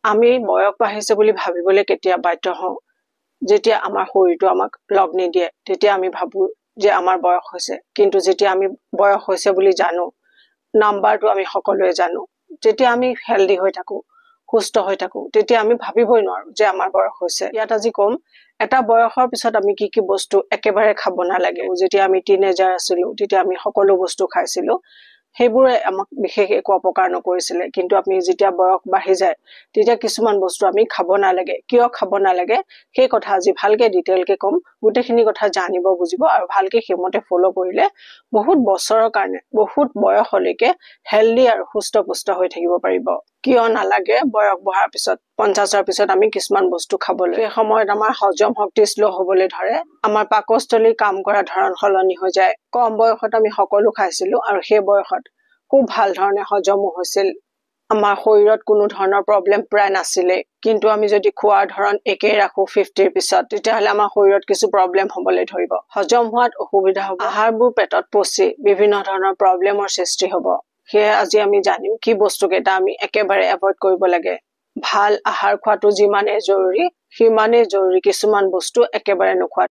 আমি বয়স বাঢ়িছে বুলি ভাবিবলৈ কেতিয়া বাধ্য হওঁ যেতিয়া আমাৰ শৰীৰটো আমাক লগ নিদিয়ে তেতিয়া আমি ভাবো যে আমাৰ বয়স হৈছে কিন্তু যেতিয়া আমি বয়স হৈছে বুলি জানো নাম্বাৰটো আমি সকলোৱে জানো যেতিয়া আমি হেলদি হৈ থাকো সুস্থ হৈ থাকো তেতিয়া আমি ভাবিবই নোৱাৰো যে আমাৰ বয়স হৈছে ইয়াত আজি কম এটা বয়সৰ পিছত আমি কি কি বস্তু একেবাৰে খাব নালাগে যেতিয়া আমি টিনেজাৰ আছিলো তেতিয়া আমি সকলো বস্তু খাইছিলো সেইবোৰে আমাক বিশেষ একো অপকাৰ নকৰিছিলে কিন্তু আমি যেতিয়া বয়স বাঢ়ি যায় তেতিয়া কিছুমান বস্তু আমি খাব নালাগে কিয় খাব নালাগে সেই কথা আজি ভালকে ডিটেইলকে কম গোটেইখিনি কথা জানিব বুজিব আৰু ভালকে সেইমতে ফলো কৰিলে বহুত বছৰৰ কাৰণে বহুত বয়সলৈকে হেলদি আৰু সুস্থ পুষ্ট হৈ থাকিব পাৰিব কিয় নালাগে বয়স বঢ়াৰ পিছত 50ৰ পিছত আমি কিছুমান বস্তু খাবলৈ সেই সময়ত আমাৰ হজম শক্তি স্লো হ'বলৈ ধৰে আমাৰ পাকস্থলী কাম কৰা ধৰণ সলনি হৈ যায় কম বয়সত আমি সকলো খাইছিলো আৰু সেই বয়সত খুব ভাল ধৰণে হজমো হৈছিল আমাৰ শৰীৰত কোনো ধৰণৰ প্ৰবলেম প্ৰায় নাছিলে কিন্তু আমি যদি খোৱাৰ ধৰণ একেই ৰাখো 50ৰ পিছত তেতিয়াহলে আমাৰ শৰীৰত কিছু প্ৰবলেম হ'বলৈ ধৰিব হজম হোৱাত অসুবিধা হ'ব আহাৰবোৰ পেটত পচি বিভিন্ন ধৰণৰ প্ৰবলেমৰ সৃষ্টি হ'ব সেয়ে আজি আমি জানিম কি বস্তুকেইটা আমি একেবাৰে এভয়েড কৰিব লাগে ভাল আহাৰ খোৱাটো যিমানে জৰুৰী সিমানে জৰুৰী কিছুমান বস্তু একেবাৰে নোখোৱা